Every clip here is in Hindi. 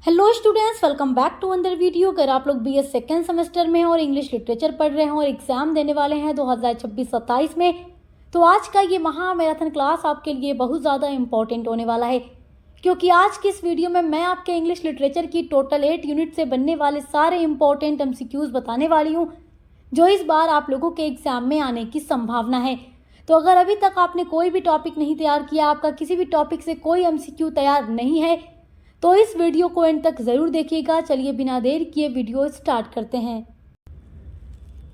Hello students, welcome back to another video. अगर आप लोग बीए सेकेंड सेमेस्टर में और इंग्लिश लिटरेचर पढ़ रहे हैं और एग्जाम देने वाले हैं 2026-27 में, तो आज का ये महा मैराथन क्लास आपके लिए बहुत ज़्यादा इंपॉर्टेंट होने वाला है, क्योंकि आज की इस वीडियो में मैं आपके इंग्लिश लिटरेचर की टोटल 8 यूनिट से बनने वाले सारे इंपॉर्टेंट एमसीक्यूज बताने वाली हूँ, जो इस बार आप लोगों के एग्जाम में आने की संभावना है। तो अगर अभी तक आपने कोई भी टॉपिक नहीं तैयार किया, आपका किसी भी टॉपिक से कोई एमसीक्यू तैयार नहीं है, तो इस वीडियो को एंड तक ज़रूर देखिएगा। चलिए बिना देर किए वीडियो स्टार्ट करते हैं।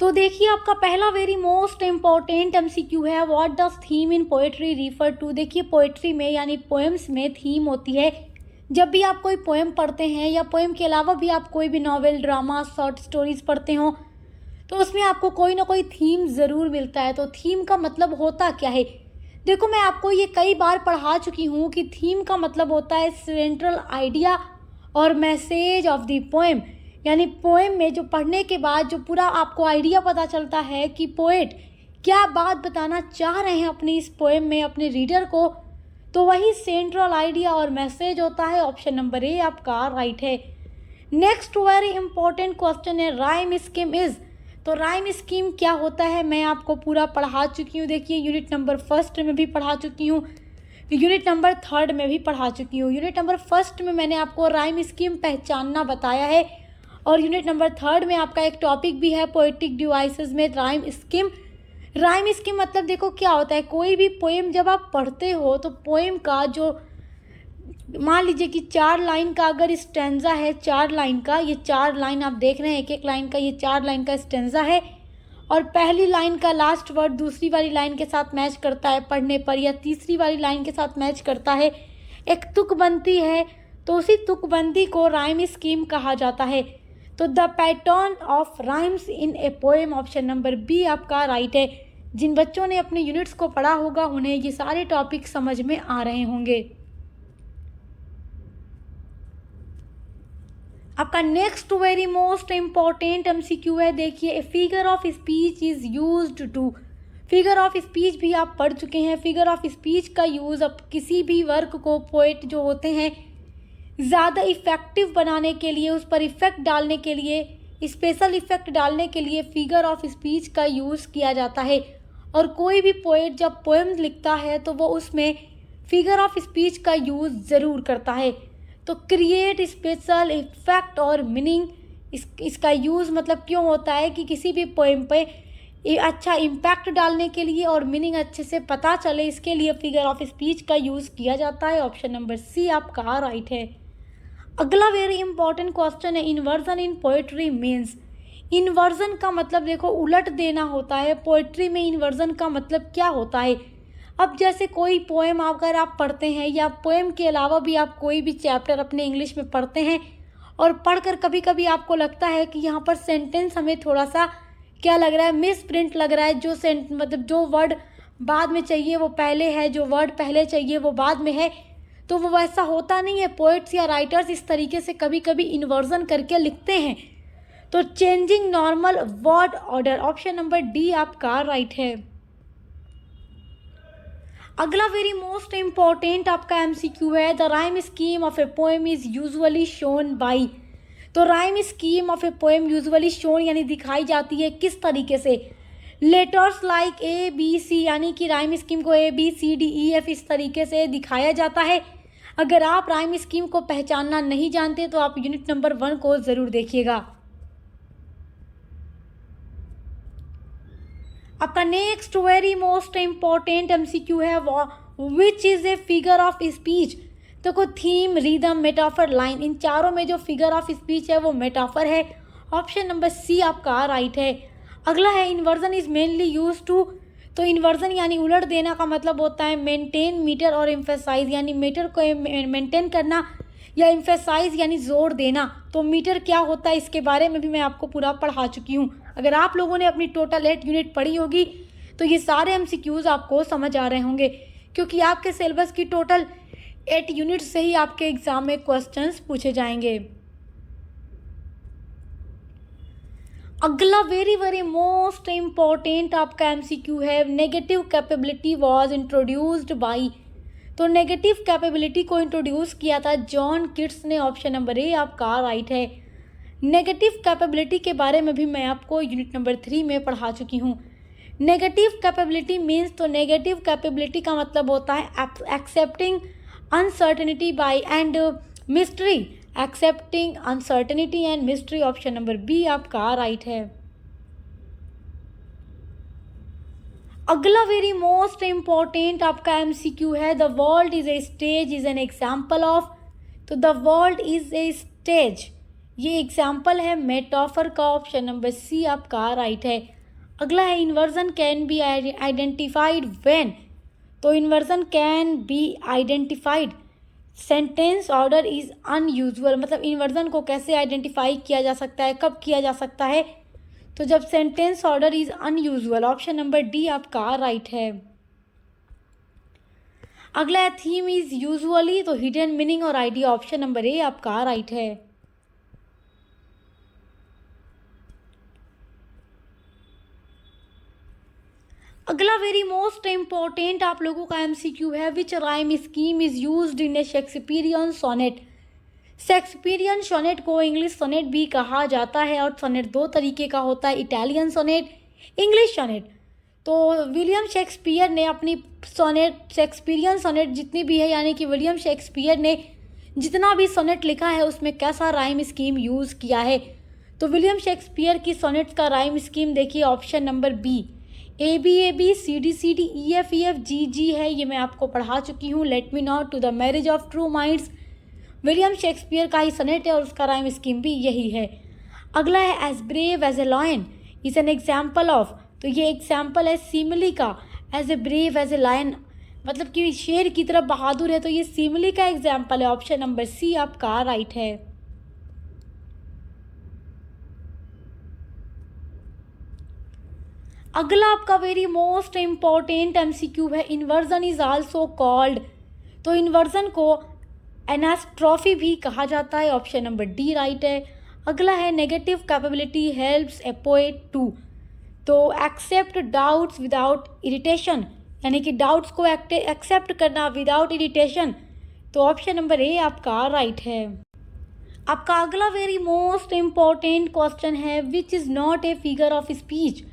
तो देखिए, आपका पहला वेरी मोस्ट इम्पॉर्टेंट एमसीक्यू है, what does theme in poetry refer to. देखिए, पोएट्री में यानी पोएम्स में थीम होती है। जब भी आप कोई पोएम पढ़ते हैं या पोएम के अलावा भी आप कोई भी नॉवेल, ड्रामा, शॉर्ट स्टोरीज पढ़ते हो, तो उसमें आपको कोई ना कोई थीम ज़रूर मिलता है। तो थीम का मतलब होता क्या है? देखो, मैं आपको ये कई बार पढ़ा चुकी हूँ कि थीम का मतलब होता है सेंट्रल आइडिया और मैसेज ऑफ द पोएम। यानी पोएम में जो पढ़ने के बाद जो पूरा आपको आइडिया पता चलता है कि पोएट क्या बात बताना चाह रहे हैं अपनी इस पोएम में अपने रीडर को, तो वही सेंट्रल आइडिया और मैसेज होता है। ऑप्शन नंबर ए आपका राइट है। नेक्स्ट वेरी इंपॉर्टेंट क्वेश्चन है, राइम स्कीम इज। तो राइम स्कीम क्या होता है, मैं आपको पूरा पढ़ा चुकी हूँ। देखिए, यूनिट नंबर फर्स्ट में भी पढ़ा चुकी हूँ, यूनिट नंबर थर्ड में भी पढ़ा चुकी हूँ। यूनिट नंबर फर्स्ट में मैंने आपको राइम स्कीम पहचानना बताया है, और यूनिट नंबर थर्ड में आपका एक टॉपिक भी है पोएटिक डिवाइसेस में राइम स्कीम। राइम स्कीम मतलब देखो क्या होता है, कोई भी पोएम जब आप पढ़ते हो तो पोएम का जो मान लीजिए कि 4 लाइन का अगर स्टेंजा है, 4 लाइन का, ये 4 लाइन आप देख रहे हैं, एक एक लाइन का ये 4 लाइन का स्टेंजा है, और पहली लाइन का लास्ट वर्ड दूसरी वाली लाइन के साथ मैच करता है पढ़ने पर, या तीसरी वाली लाइन के साथ मैच करता है, एक तुकबंदी है, तो उसी तुकबंदी को राइम स्कीम कहा जाता है। तो the pattern of rhymes in a poem, option number B आपका राइट है। जिन बच्चों ने अपने यूनिट्स को पढ़ा होगा उन्हें ये सारे टॉपिक समझ में आ रहे होंगे। आपका next very most important MCQ है, देखिए, figure of speech is used to. Figure of speech भी आप पढ़ चुके हैं। फिगर ऑफ स्पीच का यूज़ अब किसी भी वर्क को पोएट जो होते हैं ज़्यादा इफ़ेक्टिव बनाने के लिए, उस पर इफ़ेक्ट डालने के लिए, स्पेशल इफ़ेक्ट डालने के लिए फिगर ऑफ स्पीच का यूज़ किया जाता है। और कोई भी पोएट जब पोएम लिखता है तो वो उसमें फिगर ऑफ स्पीच का यूज़ ज़रूर करता है। तो क्रिएट स्पेशल इफेक्ट और मीनिंग, इसका यूज़ मतलब क्यों होता है कि किसी भी पोएम पे अच्छा इम्पैक्ट डालने के लिए और मीनिंग अच्छे से पता चले, इसके लिए फिगर ऑफ स्पीच का यूज़ किया जाता है। ऑप्शन नंबर सी आपका राइट है। अगला वेरी इंपॉर्टेंट क्वेश्चन है, inversion in poetry means. Inversion का मतलब देखो उलट देना होता है। पोएट्री में इन्वर्जन का मतलब क्या होता है? अब जैसे कोई पोएम अगर आप पढ़ते हैं, या पोएम के अलावा भी आप कोई भी चैप्टर अपने इंग्लिश में पढ़ते हैं, और पढ़कर कभी कभी आपको लगता है कि यहाँ पर सेंटेंस हमें थोड़ा सा क्या लग रहा है, मिस प्रिंट लग रहा है, जो मतलब जो वर्ड बाद में चाहिए वो पहले है, जो वर्ड पहले चाहिए वो बाद में है, तो वो वैसा होता नहीं है। पोएट्स या राइटर्स इस तरीके से कभी कभी इन्वर्जन करके लिखते हैं। तो changing normal word order, option number D आपका राइट है। अगला वेरी मोस्ट इम्पॉर्टेंट आपका एमसीक्यू है, the rhyme scheme of a poem is usually shown by. तो rhyme scheme of a poem usually shown यानी दिखाई जाती है किस तरीके से? Letters like A B C, यानी कि राइम स्कीम को A B C D E F इस तरीके से दिखाया जाता है। अगर आप राइम स्कीम को पहचानना नहीं जानते तो आप यूनिट नंबर 1 को ज़रूर देखिएगा। आपका next very most important MCQ है, which is a figure of speech. तो को थीम, रिदम, मेटाफर, लाइन, इन चारों में जो फिगर ऑफ स्पीच है वो मेटाफर है। ऑप्शन नंबर सी आपका राइट है। अगला है, inversion is mainly use to. तो इन्वर्जन यानी उलट देना का मतलब होता है मेंटेन मीटर और एम्फेसाइज, यानी मीटर को मेंटेन करना, या एम्फेसाइज यानी जोर देना। तो मीटर क्या होता है इसके बारे में भी मैं आपको पूरा पढ़ा चुकी हूँ। अगर आप लोगों ने अपनी टोटल 8 यूनिट पढ़ी होगी तो ये सारे एमसीक्यूज आपको समझ आ रहे होंगे, क्योंकि आपके सिलेबस की टोटल 8 यूनिट से ही आपके एग्जाम में क्वेश्चंस पूछे जाएंगे। अगला वेरी वेरी मोस्ट इम्पॉर्टेंट आपका एमसीक्यू है, negative capability was introduced by. तो नेगेटिव कैपेबिलिटी को इंट्रोड्यूस किया था जॉन किट्स ने। ऑप्शन नंबर ए आपका राइट है। नेगेटिव कैपेबिलिटी के बारे में भी मैं आपको यूनिट नंबर 3 में पढ़ा चुकी हूँ। नेगेटिव कैपेबिलिटी मीन्स, तो नेगेटिव कैपेबिलिटी का मतलब होता है accepting uncertainty by and mystery, accepting uncertainty and mystery. Option number B आपका राइट है। अगला वेरी मोस्ट इम्पॉर्टेंट आपका एमसीक्यू है, the world is a stage is an example of. तो the world is a stage, ये एग्जाम्पल है मेटाफर का। ऑप्शन नंबर सी आपका राइट है। अगला है inversion can be identified when. तो inversion can be identified, sentence order is unusual, मतलब इन्वर्जन को कैसे आइडेंटिफाई किया जा सकता है, कब किया जा सकता है, तो जब sentence order is unusual. Option number D आपका राइट है। अगला है थीम इज यूजुअली, तो हिडन मीनिंग और आइडिया। ऑप्शन नंबर ए आपका राइट है। अगला वेरी मोस्ट इम्पॉर्टेंट आप लोगों का एमसीक्यू है, which rhyme scheme is used in a Shakespearean sonnet. Shakespearean sonnet को इंग्लिश सोनेट भी कहा जाता है और सोनेट दो तरीके का होता है, इटालियन सोनेट, इंग्लिश सोनेट। तो विलियम शेक्सपियर ने अपनी सोनेट, शेक्सपियरियन सोनेट जितनी भी है, यानी कि विलियम शेक्सपियर ने जितना भी सोनेट लिखा है उसमें कैसा राइम स्कीम यूज़ किया है। तो विलियम शेक्सपियर की सोनेट्स का राइम स्कीम देखिए, option number B, A B C D E F G है, ये मैं आपको पढ़ा चुकी हूँ। Let me not to the marriage of true minds William Shakespeare का ही सनेट है और उसका राइम स्कीम भी यही है। अगला है as brave as a lion is an example of. तो ये एग्जाम्पल है सिमिली का, as a brave as a lion मतलब कि शेर की तरह बहादुर है, तो ये सिमिली का एग्जाम्पल है। ऑप्शन नंबर सी आपका राइट है। अगला आपका वेरी मोस्ट इम्पॉर्टेंट एमसीक्यू है, इन्वर्जन इज आल्सो कॉल्ड। तो इन्वर्जन को एनास्ट्रॉफी भी कहा जाता है। ऑप्शन नंबर डी राइट है। अगला है negative capability helps a poet to. तो एक्सेप्ट डाउट्स विदाउट इरिटेशन, यानी कि डाउट्स को एक्सेप्ट करना विदाउट इरिटेशन। तो ऑप्शन नंबर ए आपका राइट है। आपका अगला वेरी मोस्ट इम्पॉर्टेंट क्वेश्चन है, which is not a figure of speech.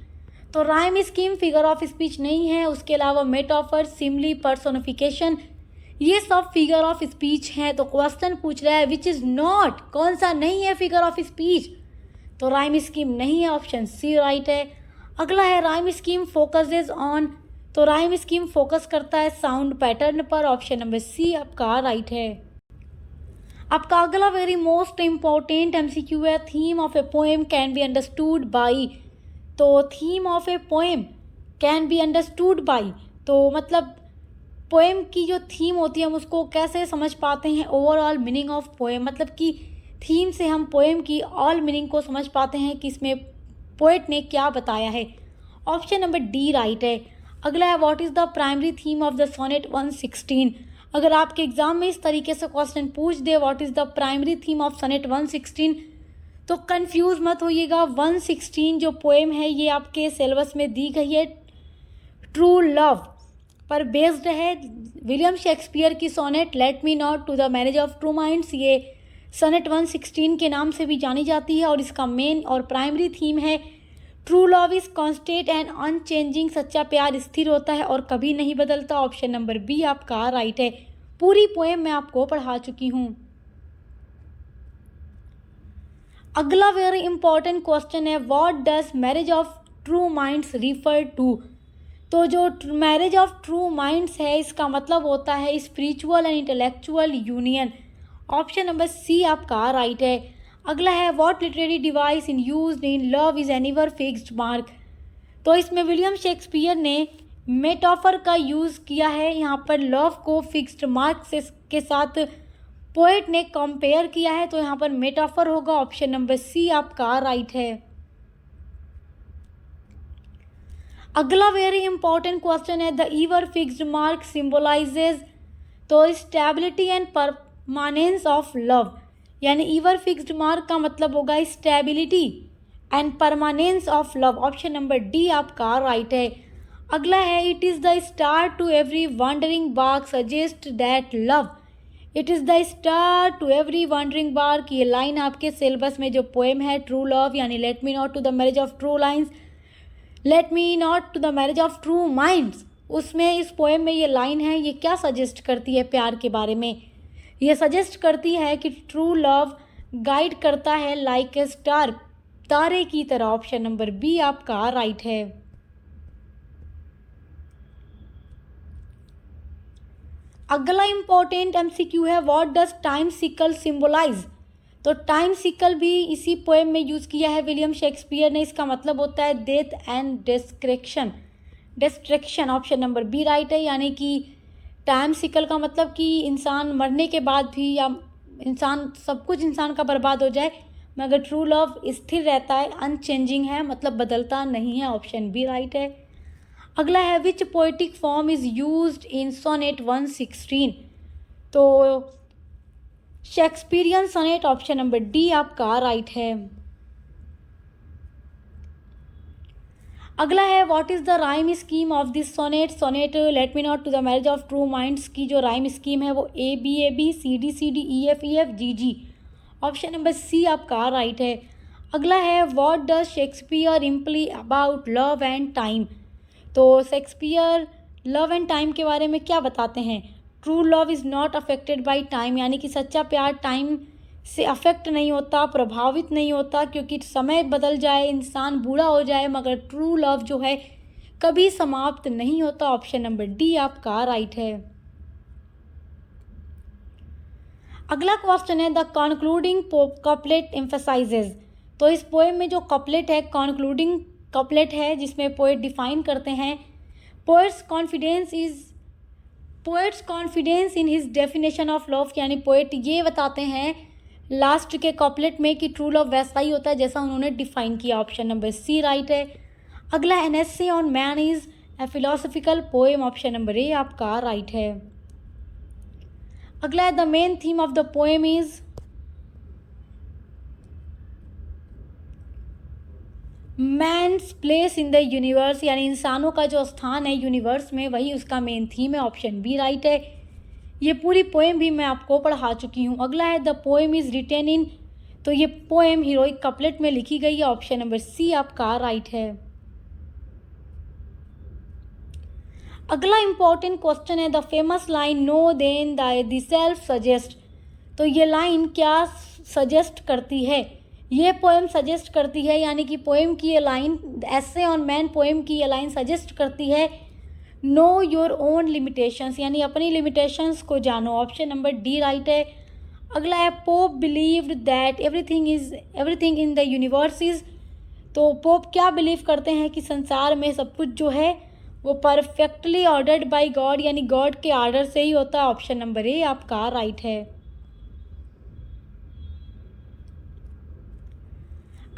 तो rhyme scheme figure of speech नहीं है, उसके अलावा मेटाफर, सिमली, पर्सोनिफिकेशन, ये सब फिगर ऑफ स्पीच हैं। तो क्वेश्चन पूछ रहा है विच इज़ नॉट, कौन सा नहीं है फिगर ऑफ स्पीच, तो राइम स्कीम नहीं है। ऑप्शन सी राइट है। अगला है राइम स्कीम फोकसेज ऑन। तो राइम स्कीम फोकस करता है साउंड पैटर्न पर। ऑप्शन नंबर सी आपका राइट है। आपका अगला वेरी मोस्ट इम्पॉर्टेंट एमसीक्यू है, theme of a poem can be understood by. तो theme of a poem can be understood by, तो मतलब पोएम की जो थीम होती है हम उसको कैसे समझ पाते हैं, ओवरऑल मीनिंग ऑफ पोएम, मतलब कि थीम से हम पोएम की ऑल मीनिंग को समझ पाते हैं कि इसमें पोएट ने क्या बताया है। ऑप्शन नंबर डी राइट है। अगला है what is the primary theme of the sonnet 116। अगर आपके एग्जाम में इस तरीके से क्वेश्चन पूछ दे what is the primary theme of sonnet 116, तो कंफ्यूज मत होइएगा। 116 जो पोएम है ये आपके सिलेबस में दी गई है, ट्रू लव पर बेस्ड है। विलियम शेक्सपियर की sonnet let me not to the marriage of true minds, ये सोनेट 116 के नाम से भी जानी जाती है और इसका मेन और प्राइमरी थीम है true love is constant and unchanging. सच्चा प्यार स्थिर होता है और कभी नहीं बदलता। ऑप्शन नंबर बी आपका राइट है। पूरी पोएम मैं आपको पढ़ा चुकी हूँ। अगला वेरी इंपॉर्टेंट क्वेश्चन है, what does marriage of true minds refer to. तो जो मैरिज ऑफ ट्रू माइंड्स है इसका मतलब होता है spiritual and intellectual union. Option number C आपका राइट है। अगला है what literary device in used in love is an ever fixed mark. तो इसमें विलियम शेक्सपियर ने मेटाफर का यूज़ किया है, यहाँ पर लव को फिक्स्ड मार्क से के साथ पोएट ने कंपेयर किया है, तो यहाँ पर मेटाफर होगा। ऑप्शन नंबर सी आपका राइट है। अगला वेरी इंपॉर्टेंट क्वेश्चन है, the ever fixed mark symbolises. तो stability and permanence of love, यानी ईवर फिक्स्ड मार्क का मतलब होगा stability and permanence of love. Option number D आपका राइट है। अगला है it is the star to every wandering bark suggest that love. It is the star to every wandering bark, ये लाइन आपके सिलेबस में जो पोएम है ट्रू लव यानी late me not to the marriage of true lines, let me not to the marriage of true minds, उसमें इस पोएम में ये लाइन है, ये क्या सजेस्ट करती है प्यार के बारे में? ये सजेस्ट करती है कि ट्रू लव गाइड करता है लाइक ए स्टार, तारे की तरह। ऑप्शन नंबर बी आपका राइट है। अगला इंपॉर्टेंट एमसीक्यू है what does time sickle symbolise. तो टाइम सिकल भी इसी पोएम में यूज़ किया है विलियम शेक्सपियर ने। इसका मतलब होता है death and destruction. Option number B right है, यानी कि टाइम सिकल का मतलब कि इंसान मरने के बाद भी या इंसान सब कुछ इंसान का बर्बाद हो जाए, मगर ट्रू लव स्थिर रहता है, अनचेंजिंग है, मतलब बदलता नहीं है। ऑप्शन बी राइट है। अगला है which poetic form is used in sonnet 116। तो Shakespearean sonnet. Option number D आपका राइट है। अगला है what is the rhyme scheme of this sonnet. Sonnet let me not to the marriage of true minds की जो राइम स्कीम है वो A B C D E F G G. Option number C आपका राइट है। अगला है what does Shakespeare imply about love and time. तो शेक्सपियर लव एंड टाइम के बारे में क्या बताते हैं? True love is not affected by time, यानी कि सच्चा प्यार टाइम से अफेक्ट नहीं होता, प्रभावित नहीं होता, क्योंकि समय बदल जाए, इंसान बूढ़ा हो जाए, मगर ट्रू लव जो है कभी समाप्त नहीं होता। ऑप्शन नंबर डी आपका राइट है। अगला क्वेश्चन है द कंक्लूडिंग कपलेट एम्फसाइजेज। तो इस पोएम में जो कपलेट है कंक्लूडिंग कपलेट है, जिसमें पोएट डिफाइन करते हैं poets confidence in his definition of love, यानी पोएट ये बताते हैं लास्ट के कपलेट में कि ट्रू लव वैसा ही होता है जैसा उन्होंने डिफाइन किया। ऑप्शन नंबर सी राइट है। अगला an essay on man is a philosophical poem. Option number A आपका राइट है। अगला the main theme of the poem is man's place in the universe, यानी इंसानों का जो स्थान है यूनिवर्स में वही उसका मेन थीम है। ऑप्शन बी राइट है। ये पूरी पोएम भी मैं आपको पढ़ा चुकी हूँ। अगला है द पोएम इज़ रिटेन इन। तो ये पोएम हीरोइक कपलेट में लिखी गई है। ऑप्शन नंबर सी आपका राइट है। अगला इंपॉर्टेंट क्वेश्चन है the famous line know then the self suggest. तो ये लाइन क्या सजेस्ट करती है? ये पोएम सजेस्ट करती है, यानी कि पोएम की ये line essay on man poem की ये लाइन सजेस्ट करती है नो योर ओन लिमिटेशंस, यानी अपनी लिमिटेशंस को जानो। ऑप्शन नंबर डी राइट है। अगला है pope believed that everything in the universe is. तो पोप क्या बिलीव करते हैं कि संसार में सब कुछ जो है वो परफेक्टली ऑर्डर्ड बाय गॉड, यानी गॉड के आर्डर से ही होता है। ऑप्शन नंबर ए आपका राइट है।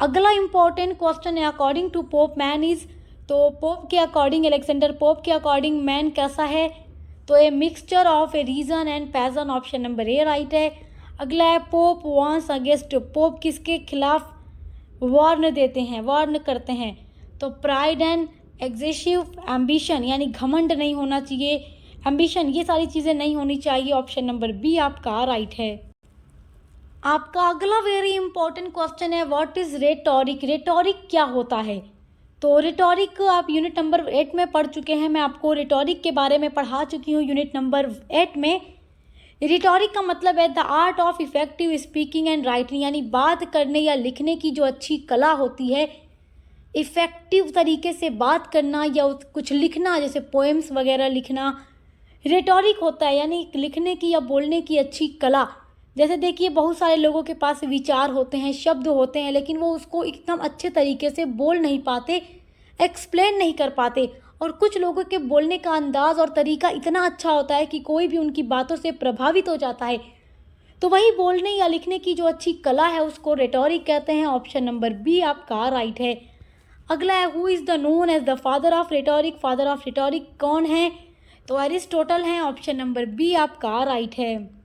अगला इंपॉर्टेंट क्वेश्चन है according to Pope man is. तो पोप के अकॉर्डिंग, अलेक्जेंडर पोप के अकॉर्डिंग मैन कैसा है? तो a mixture of a reason and passion. Option number A right है। अगला है पोप वांस अगेंस्ट। पोप किसके खिलाफ वार्न देते हैं, वार्न करते हैं? तो प्राइड एंड एग्जेसिव एम्बिशन, यानी घमंड नहीं होना चाहिए, एम्बिशन, ये सारी चीज़ें नहीं होनी चाहिए। ऑप्शन नंबर बी आपका राइट है। आपका अगला वेरी इंपॉर्टेंट क्वेश्चन है व्हाट इज रेटोरिक। रेटोरिक क्या होता है? तो रेटोरिक आप यूनिट नंबर 8 में पढ़ चुके हैं। मैं आपको रेटोरिक के बारे में पढ़ा चुकी हूँ यूनिट नंबर 8 में। रेटोरिक का मतलब है the art of effective speaking and writing, यानी बात करने या लिखने की जो अच्छी कला होती है, इफ़ेक्टिव तरीके से बात करना या कुछ लिखना, जैसे पोएम्स वगैरह लिखना, रेटोरिक होता है, यानी लिखने की या बोलने की अच्छी कला। जैसे देखिए बहुत सारे लोगों के पास विचार होते हैं, शब्द होते हैं, लेकिन वो उसको एकदम अच्छे तरीके से बोल नहीं पाते, एक्सप्लेन नहीं कर पाते। और कुछ लोगों के बोलने का अंदाज़ और तरीका इतना अच्छा होता है कि कोई भी उनकी बातों से प्रभावित हो जाता है। तो वही बोलने या लिखने की जो अच्छी कला है उसको रेटोरिक कहते हैं। ऑप्शन नंबर बी आपका राइट है। अगला है who is the known as the father of rhetoric. Father of rhetoric कौन है? तो अरिस्टोटल हैं। ऑप्शन नंबर बी आपका राइट है।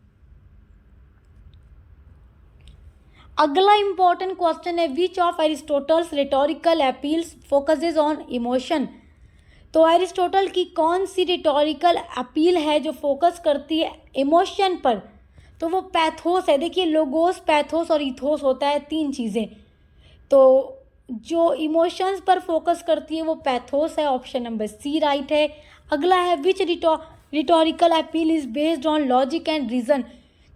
अगला इंपॉर्टेंट क्वेश्चन है which of Aristotle's rhetorical appeals focuses on emotion. तो एरिस्टोटल की कौन सी रिटोरिकल अपील है जो फोकस करती है इमोशन पर? तो वो पैथोस है। देखिए, लोगोस, पैथोस और इथोस होता है, तीन चीज़ें। तो जो इमोशंस पर फोकस करती है वो पैथोस है, ऑप्शन नंबर सी राइट है। अगला है which rhetorical appeal is based on logic and reason.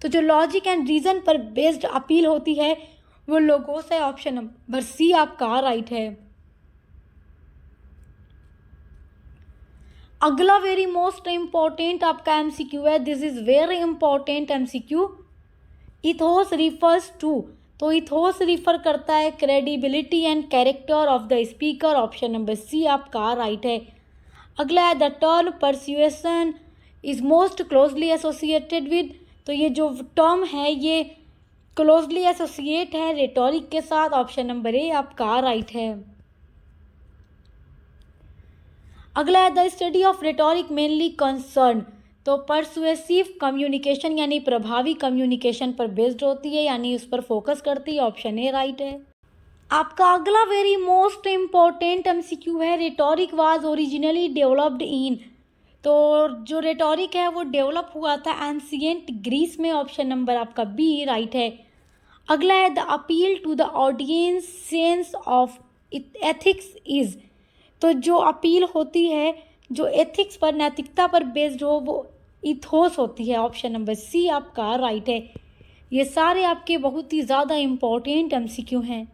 तो जो लॉजिक एंड रीज़न पर बेस्ड अपील होती है वो लोगोस है, ऑप्शन नंबर सी आपका राइट है। अगला वेरी मोस्ट इम्पॉर्टेंट आपका एमसीक्यू है, this is very important MCQ. Ethos refers to, तो इथोस रिफर करता है credibility and character of the speaker, option number C आपका राइट है। अगला है the term persuasion is most closely associated with, तो ये जो टर्म है ये क्लोजली एसोसिएट है रेटोरिक के साथ, ऑप्शन नंबर ए आपका राइट है। अगला है the study of rhetoric mainly concern, तो परसुएसिव कम्युनिकेशन यानी प्रभावी कम्युनिकेशन पर बेस्ड होती है, यानी उस पर फोकस करती है, ऑप्शन ए राइट है। आपका अगला वेरी मोस्ट इम्पॉर्टेंट एमसीक्यू है, rhetoric was originally developed in, तो जो रेटोरिक है वो डेवलप हुआ था एंशिएंट ग्रीस में, ऑप्शन नंबर आपका बी राइट है। अगला है the appeal to the audience sense of ethics is, तो जो अपील होती है जो एथिक्स पर, नैतिकता पर बेस्ड हो, वो इथोस होती है, ऑप्शन नंबर सी आपका राइट है। ये सारे आपके बहुत ही ज़्यादा इम्पोर्टेंट एमसीक्यू हैं।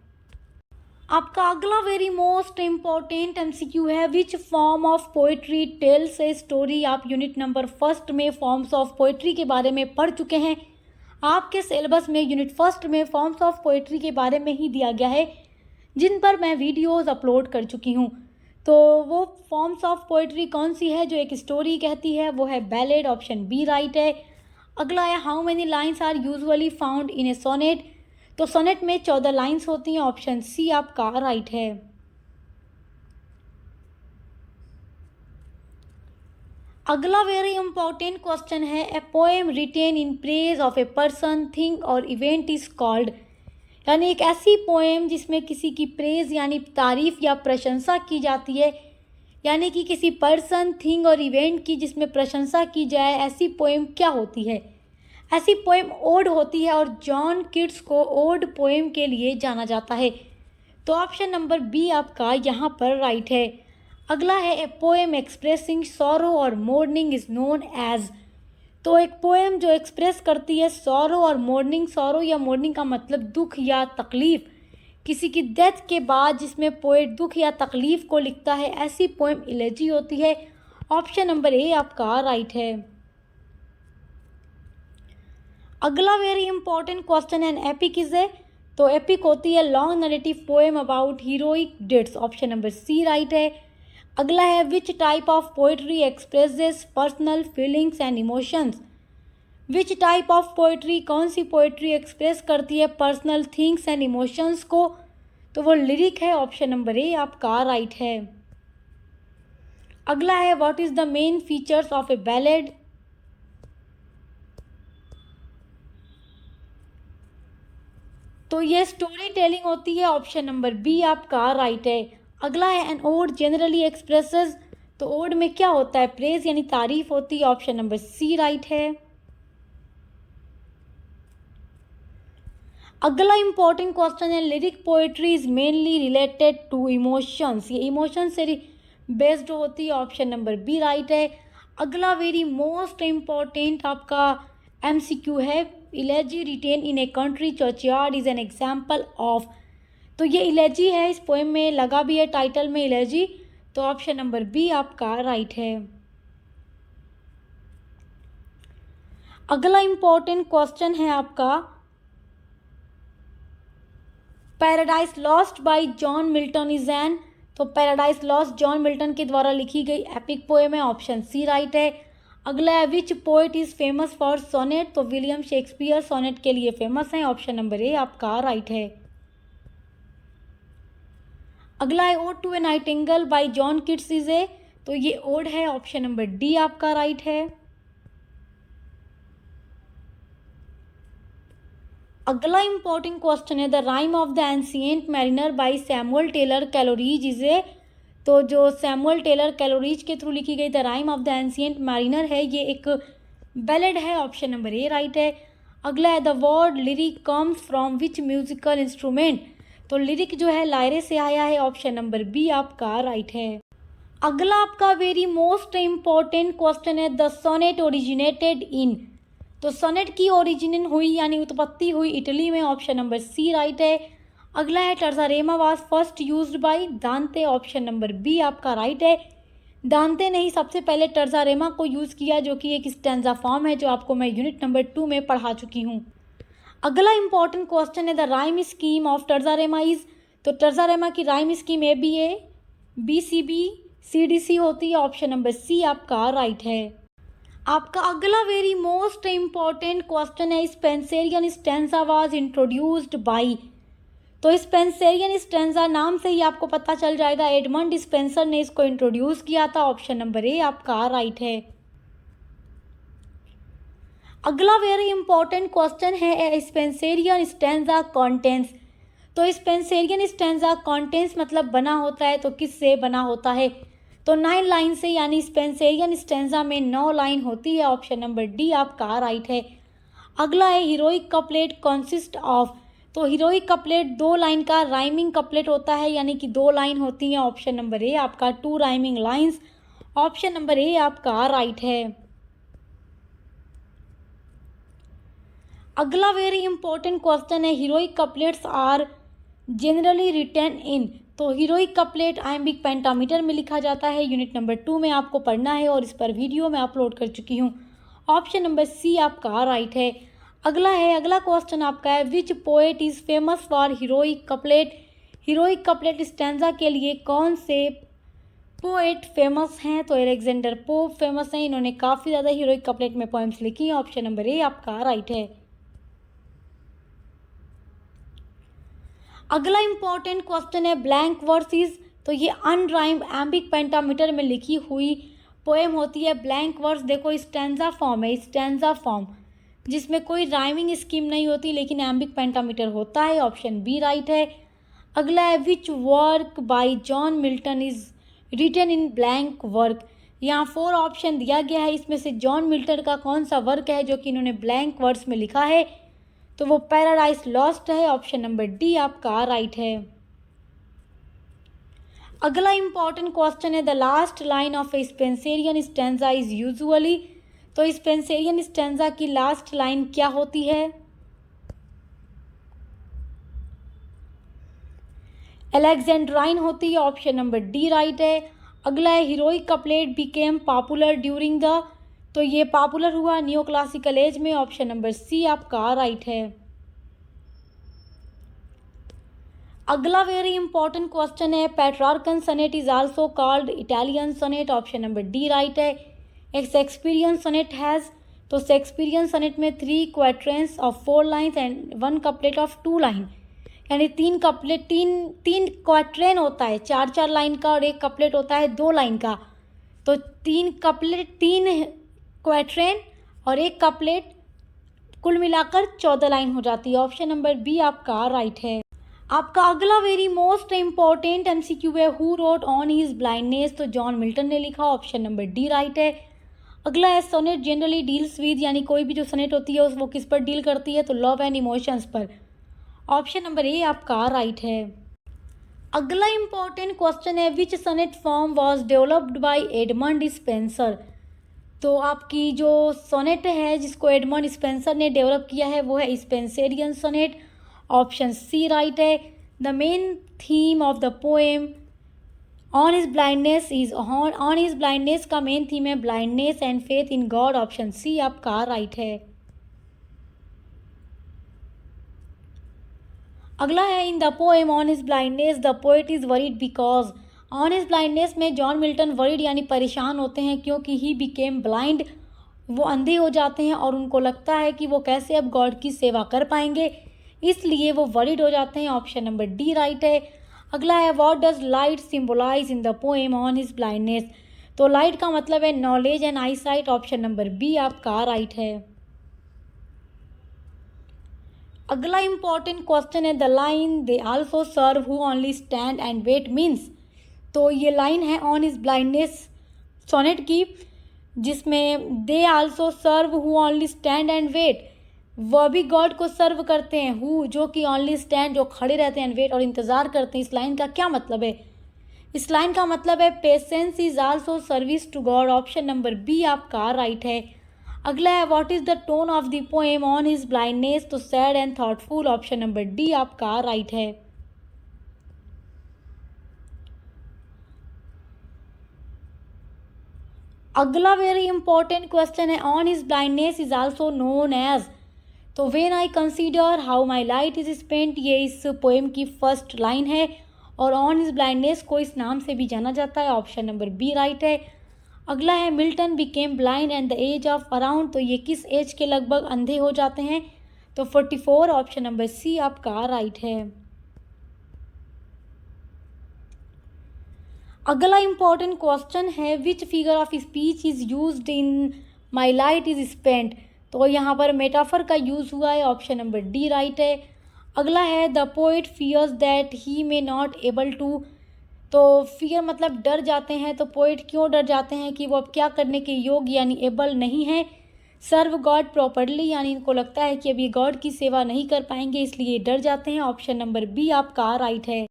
आपका अगला वेरी मोस्ट इम्पॉर्टेंट एमसीक्यू है which form of poetry tales a story. आप यूनिट नंबर फर्स्ट में फॉर्म्स ऑफ पोइट्री के बारे में पढ़ चुके हैं। आपके सिलेबस में यूनिट फर्स्ट में फॉर्म्स ऑफ पोइट्री के बारे में ही दिया गया है, जिन पर मैं वीडियोज़ अपलोड कर चुकी हूँ। तो वो फॉर्म्स ऑफ पोइट्री कौन सी है जो एक स्टोरी कहती है, वो है बैलेड, ऑप्शन बी राइट है। अगला है how many lines are usually found in a sonnet, तो सोनेट में 14 लाइन्स होती हैं, ऑप्शन सी आपका राइट है। अगला वेरी इंपॉर्टेंट क्वेश्चन है a poem written in praise of a person thing और इवेंट इज कॉल्ड, यानी एक ऐसी पोएम जिसमें किसी की प्रेज यानी तारीफ या प्रशंसा की जाती है, यानी कि किसी पर्सन, थिंग और इवेंट की जिसमें प्रशंसा की जाए, ऐसी पोएम क्या होती है? ऐसी पोएम ओड होती है और जॉन किट्स को ओड पोएम के लिए जाना जाता है, तो ऑप्शन नंबर बी आपका यहाँ पर राइट है। अगला है ए पोएम एक्सप्रेसिंग सॉरो और मोर्निंग इज नोन एज, तो एक पोएम जो एक्सप्रेस करती है सॉरो और मोर्निंग, सॉरो या मोर्निंग का मतलब दुख या तकलीफ, किसी की डेथ के बाद जिसमें पोएट दुख या तकलीफ को लिखता है, ऐसी पोएम इलेजी होती है, ऑप्शन नंबर ए आपका राइट है। अगला वेरी इंपॉर्टेंट क्वेश्चन है एपिक इज ए, तो एपिक होती है long narrative poem about heroic deeds, option number C right है। अगला है which type of poetry expresses personal feelings and emotions, which type of poetry, कौन सी पोइट्री एक्सप्रेस करती है पर्सनल थिंग्स एंड इमोशंस को, तो वो लिरिक है, ऑप्शन नंबर ए आपका राइट है। अगला है what is the main features of A ballad, तो ये स्टोरी टेलिंग होती है, ऑप्शन नंबर बी आपका राइट है। अगला है एन ओड जनरली एक्सप्रेसेस, तो ओड में क्या होता है, प्रेज यानी तारीफ होती है, ऑप्शन नंबर सी राइट है। अगला इंपॉर्टेंट क्वेश्चन है lyric poetry is mainly related to emotions, ये इमोशन से बेस्ड होती है, ऑप्शन नंबर बी राइट है। अगला वेरी मोस्ट इम्पॉर्टेंट आपका एमसीक्यू है elegy written in a country churchyard is an example of, तो ये इलेजी है, इस पोएम में लगा भी है टाइटल में इलेजी, तो ऑप्शन नंबर बी आपका राइट है। अगला इंपॉर्टेंट क्वेश्चन है आपका Paradise Lost by John Milton is an, तो पैराडाइज लॉस्ट जॉन मिल्टन के द्वारा लिखी गई एपिक पोएम है, ऑप्शन सी राइट है। अगला है which poet is famous for sonnet, तो विलियम शेक्सपियर सोनेट के लिए फेमस है, ऑप्शन नंबर ए आपका राइट है। अगला है ode to a nightingale by John Keats is a, तो ये ओड है, ऑप्शन नंबर डी आपका राइट है। अगला इंपॉर्टेंट क्वेश्चन है the rime of the ancient mariner by Samuel Taylor Coleridge is a, तो जो सैमुअल टेलर कैलोरीज के थ्रू लिखी गई the rime of the ancient mariner है, ये एक बैलेड है, ऑप्शन नंबर ए राइट है। अगला है the word lyric comes from which musical instrument, तो लिरिक जो है लायरे से आया है, ऑप्शन नंबर बी आपका राइट है। अगला आपका वेरी मोस्ट इम्पॉर्टेंट क्वेश्चन है द सोनेट ओरिजिनेटेड इन, तो सोनेट की ओरिजिन हुई यानी उत्पत्ति हुई इटली में, ऑप्शन नंबर सी राइट है। अगला है टर्जारेमा वाज फर्स्ट यूज्ड बाय दांते, ऑप्शन नंबर बी आपका राइट है। दांते ने ही सबसे पहले टर्जारेमा को यूज़ किया, जो कि एक स्टैंजा फॉर्म है, जो आपको मैं यूनिट नंबर 2 में पढ़ा चुकी हूँ। अगला इंपॉर्टेंट क्वेश्चन है the rhyme scheme of terza rima is, तो टर्जारेमा की rhyme scheme A B A B C B C D C होती है, ऑप्शन नंबर सी आपका राइट है। आपका अगला वेरी मोस्ट इम्पॉर्टेंट क्वेश्चन है Spencerian stanza was introduced by, तो स्पेंसेरियन स्टैंजा नाम से ही आपको पता चल जाएगा एडमंड स्पेंसर ने इसको इंट्रोड्यूस किया था, ऑप्शन नंबर ए आपका राइट है। अगला वेरी इंपॉर्टेंट क्वेश्चन है स्पेंसेरियन स्टैंजा कॉन्टेंट्स, तो स्पेंसेरियन स्टैंजा कॉन्टेंट्स मतलब बना होता है, तो किससे बना होता है, तो 9 लाइन से, यानी स्पेंसेरियन स्टैंजा में 9 लाइन होती है, ऑप्शन नंबर डी आपका राइट है। अगला है हीरोइक कपलेट कॉन्सिस्ट ऑफ, तो हीरोइक कपलेट 2 लाइन का राइमिंग कपलेट होता है, यानी कि 2 लाइन होती हैं, ऑप्शन नंबर ए आपका 2 rhyming lines, option number A आपका राइट है। अगला वेरी इंपॉर्टेंट क्वेश्चन है heroic couplets are generally written in, तो हीरोइक कपलेट आइम्बिक पेंटामीटर में लिखा जाता है, यूनिट नंबर 2 में आपको पढ़ना है और इस पर वीडियो मैं अपलोड कर चुकी हूँ, ऑप्शन नंबर सी आपका राइट है। अगला क्वेश्चन आपका है which poet is famous for heroic couplet, heroic couplet stanza के लिए कौन से पोएट फेमस हैं, तो अलेक्जेंडर पोप फेमस हैं, इन्होंने काफ़ी ज़्यादा हीरोइक कपलेट में पोएम्स लिखी हैं, ऑप्शन नंबर ए आपका राइट है। अगला इंपॉर्टेंट क्वेश्चन है ब्लैंक वर्सेस, तो ये अनराइम्ड एम्बिक पेंटामीटर में लिखी हुई पोएम होती है। ब्लैंक वर्स देखो स्टैंजा फॉर्म है, स्टैंजा फॉर्म जिसमें कोई राइमिंग स्कीम नहीं होती, लेकिन एम्बिक पेंटामीटर होता है, ऑप्शन बी राइट है। अगला है which work by John Milton is written in blank work, यहाँ 4 ऑप्शन दिया गया है, इसमें से जॉन मिल्टन का कौन सा वर्क है जो कि इन्होंने ब्लैंक वर्स में लिखा है, तो वो पैराडाइज लॉस्ट है, ऑप्शन नंबर डी आपका राइट है। अगला इंपॉर्टेंट क्वेश्चन है the last line of A Spencerian stanza is usually, तो स्पेंसेरियन स्टैंजा की लास्ट लाइन क्या होती है, अलेक्जेंड्राइन होती है, ऑप्शन नंबर डी राइट है। अगला है heroic couplet became popular during the, तो ये पॉपुलर हुआ न्यू क्लासिकल एज में, ऑप्शन नंबर सी आपका राइट है। अगला वेरी इंपॉर्टेंट क्वेश्चन है Petrarchan sonnet is also called Italian sonnet, option number D right है। एक शेक्सपियरियन सोनेट हैज़, तो शेक्सपियरियन सोनेट में 3 quatrains of 4 lines and 1 couplet of 2 line, यानी 3 कपलेट 3 क्वाट्रेन होता है 4 लाइन का, और 1 कपलेट होता है 2 लाइन का, तो 3 कपलेट 3 क्वाट्रेन और 1 कपलेट कुल मिलाकर 14 लाइन हो जाती है, ऑप्शन नंबर बी आपका राइट है। आपका अगला वेरी मोस्ट इम्पॉर्टेंट एमसीक्यू है who road on his blindness, तो जॉन मिल्टन ने लिखा, ऑप्शन नंबर डी राइट है। अगला है सोनेट जनरली डील्स विद, यानी कोई भी जो सोनेट होती है वो किस पर डील करती है, तो लव एंड इमोशंस पर, ऑप्शन नंबर ए आपका राइट है। अगला इंपॉर्टेंट क्वेश्चन है which sonnet form was developed by Edmund Spenser, तो आपकी जो सोनेट है जिसको एडमंड स्पेंसर ने डेवलप किया है वो है Spenserian sonnet, option C right है। The main theme of the poem on his blindness is, on his blindness का मेन थीम है blindness and faith in God, option C आपका राइट है। अगला है in the poem on his blindness the poet is worried because, on his blindness में जॉन मिल्टन वरीड यानी परेशान होते हैं क्योंकि ही बिकेम ब्लाइंड, वो अंधे हो जाते हैं और उनको लगता है कि वो कैसे अब गॉड की सेवा कर पाएंगे, इसलिए वो वरीड हो जाते हैं, ऑप्शन नंबर डी राइट है। अगला है what does light symbolise in the poem on his blindness, तो लाइट का मतलब है knowledge and eyesight, option number B आपका राइट है। अगला इंपॉर्टेंट क्वेश्चन है the line they also serve who only stand and wait means, तो ये लाइन है ऑन इज ब्लाइंडनेस सोनेट की, जिसमें they also serve who only stand and wait, वह भी गॉड को सर्व करते हैं, हु जो कि ओनली स्टैंड जो खड़े रहते हैं, वेट और इंतज़ार करते हैं। इस लाइन का क्या मतलब है? इस लाइन का मतलब है patience is also service to God. Option number B आपका राइट है। अगला है what is the tone of the poem on his blindness, तो sad and thoughtful. Option number D आपका राइट है। अगला वेरी इंपॉर्टेंट क्वेश्चन है on his blindness is also known as, तो when I consider how my light is spent, ये इस पोएम की फर्स्ट लाइन है और ऑन हिज ब्लाइंडनेस को इस नाम से भी जाना जाता है। ऑप्शन नंबर बी राइट है। अगला है Milton became blind at the age of around, तो ये किस एज के लगभग अंधे हो जाते हैं? तो 44। ऑप्शन नंबर सी आपका राइट है। अगला इंपॉर्टेंट क्वेश्चन है which figure of speech is used in my light is spent, तो यहाँ पर मेटाफर का यूज़ हुआ है। ऑप्शन नंबर डी राइट है। अगला है the poet fears that he may not able to, तो फियर मतलब डर जाते हैं, तो पोइट क्यों डर जाते हैं कि वो अब क्या करने के योग्य यानी एबल नहीं है सर्व गॉड प्रॉपरली, यानी इनको लगता है कि अब ये गॉड की सेवा नहीं कर पाएंगे इसलिए डर जाते हैं। ऑप्शन नंबर बी आपका राइट है।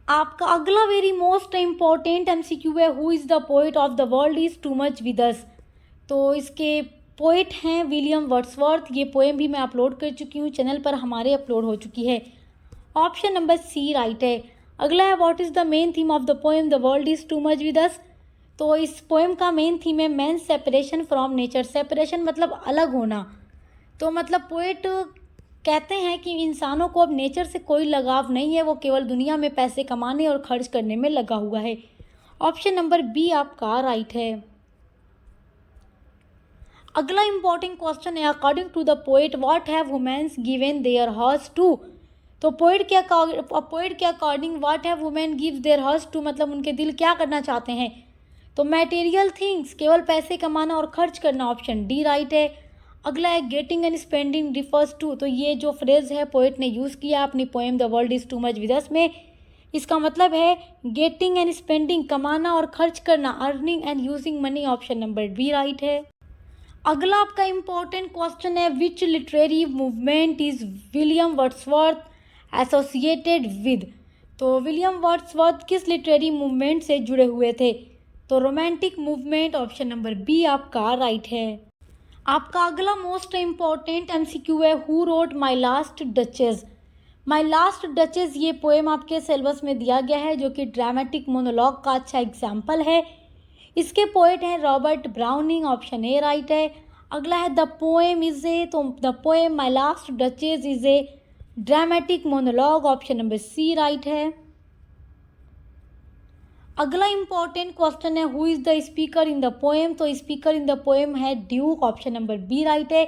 आपका अगला वेरी मोस्ट इम्पॉर्टेंट एमसीक्यू है who is the poet of the world is too much with us, तो इसके पोइट हैं विलियम वर्ड्सवर्थ। ये पोएम भी मैं अपलोड कर चुकी हूँ, चैनल पर हमारे अपलोड हो चुकी है। ऑप्शन नंबर सी राइट है। अगला है what is the main theme of the poem the world is too much with us, तो इस पोएम का मेन थीम है man separation from nature. Separation मतलब अलग होना, तो मतलब पोएट कहते हैं कि इंसानों को अब नेचर से कोई लगाव नहीं है, वो केवल दुनिया में पैसे कमाने और खर्च करने में लगा हुआ है। ऑप्शन नंबर बी आपका राइट है। अगला इंपॉर्टेंट क्वेश्चन है according to the poet what have womens given their hearts to, तो पोएट के according what have women give their hearts to मतलब उनके दिल क्या करना चाहते हैं? तो मटेरियल थिंग्स, केवल पैसे कमाना और खर्च करना। ऑप्शन डी राइट है। अगला है getting and spending refers to, तो ये जो फ्रेज है पोएट ने यूज़ किया अपनी poem the world is too much with us में, इसका मतलब है गेटिंग एंड स्पेंडिंग कमाना और खर्च करना, earning and using money. Option number B right है। अगला आपका इंपॉर्टेंट क्वेश्चन है which literary movement is William Wordsworth associated with, तो विलियम वर्ड्सवर्थ किस लिटरेरी मूवमेंट से जुड़े हुए थे? तो romantic movement. Option number B आपका राइट है। आपका अगला मोस्ट इम्पॉर्टेंट एमसीक्यू है who wrote my last duchess. My last duchess ये पोएम आपके सिलेबस में दिया गया है जो कि ड्रामेटिक मोनोलॉग का अच्छा एग्जाम्पल है। इसके पोएट हैं Robert Browning. Option A right है। अगला है द पोएम इज ए, तो the poem my last duchess is a dramatic monologue. Option number C right है। अगला इंपॉर्टेंट क्वेश्चन है who is the speaker in the poem, तो स्पीकर इन द पोएम है duke. Option number B right है।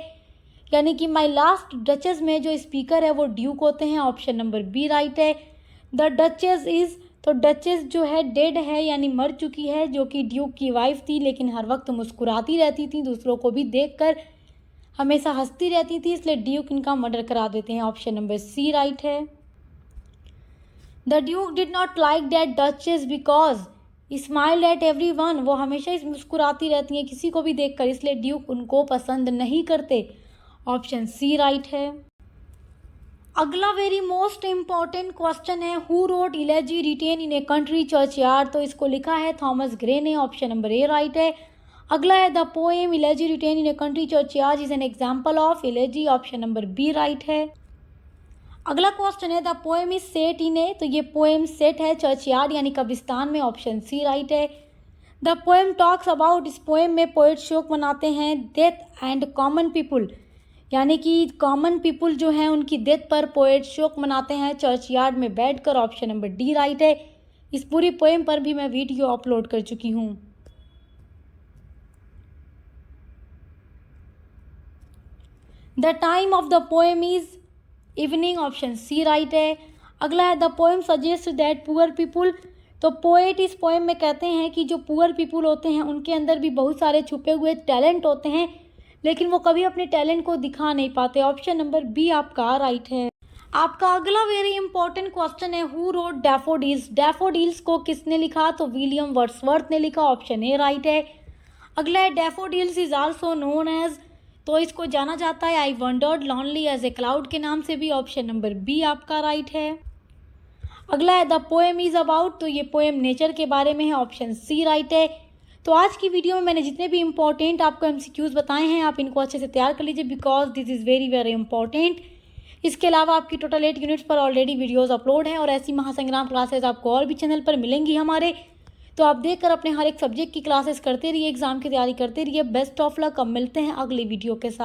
यानी कि माई लास्ट डचेस में जो स्पीकर है वो ड्यूक होते हैं। ऑप्शन नंबर बी राइट है। द डचेस इज़, तो डचेस जो है डेड है यानी मर चुकी है, जो कि ड्यूक की वाइफ थी, लेकिन हर वक्त मुस्कुराती रहती थी, दूसरों को भी देखकर हमेशा हंसती रहती थी, इसलिए ड्यूक इनका मर्डर करा देते हैं। ऑप्शन नंबर सी राइट है। The Duke did not like that duchess because smiled at every one, वो हमेशा इस मुस्कुराती रहती हैं किसी को भी देखकर, इसलिए ड्यूक उनको पसंद नहीं करते। ऑप्शन सी राइट है। अगला वेरी मोस्ट इम्पॉर्टेंट क्वेश्चन है who wrote elegy written in a country churchyard, तो इसको लिखा है थॉमस ग्रे ने। ऑप्शन नंबर ए राइट है। अगला है the poem elegy written in a country churchyard is an example of elegy. Option number B right है। अगला क्वेश्चन है the poem is set in a, तो ये पोएम सेट है चर्च यार्ड यानी कब्रिस्तान में। ऑप्शन सी राइट है। द पोएम टॉक्स अबाउट, इस पोएम में पोएट शोक मनाते हैं डेथ एंड कॉमन पीपुल, यानी कि कॉमन पीपुल जो हैं उनकी डेथ पर पोएट शोक मनाते हैं चर्च यार्ड में बैठकर। ऑप्शन नंबर डी राइट है। इस पूरी पोएम पर भी मैं वीडियो अपलोड कर चुकी हूँ। The time of the poem is evening. Option C right है। अगला है the poem suggest that poor people, तो पोएट इस पोएम में कहते हैं कि जो पुअर पीपुल होते हैं उनके अंदर भी बहुत सारे छुपे हुए टैलेंट होते हैं, लेकिन वो कभी अपने टैलेंट को दिखा नहीं पाते। ऑप्शन नंबर बी आपका राइट है। आपका अगला वेरी इंपॉर्टेंट क्वेश्चन है, हु रोट डैफोडिल्स। डैफोडिल्स को किसने लिखा? तो विलियम वर्ड्सवर्थ ने लिखा, ऑप्शन ए राइट है। अगला है, daffodils is also known as, तो इसको जाना जाता है I wandered lonely as a cloud के नाम से भी, ऑप्शन नंबर बी आपका राइट है। अगला है, द पोएम इज अबाउट, तो ये पोएम नेचर के बारे में है, ऑप्शन सी राइट है। तो आज की वीडियो में मैंने जितने भी इंपॉर्टेंट आपको एमसीक्यूज बताए हैं, आप इनको अच्छे से तैयार कर लीजिए because this is very very important. इसके अलावा आपकी टोटल 8 यूनिट्स पर ऑलरेडी वीडियोस अपलोड हैं और ऐसी महासंग्राम क्लासेस आपको और भी चैनल पर मिलेंगी हमारे, तो आप देखकर अपने हर एक सब्जेक्ट की क्लासेस करते रहिए, एग्जाम की तैयारी करते रहिए। Best of luck. अब मिलते हैं अगली वीडियो के साथ।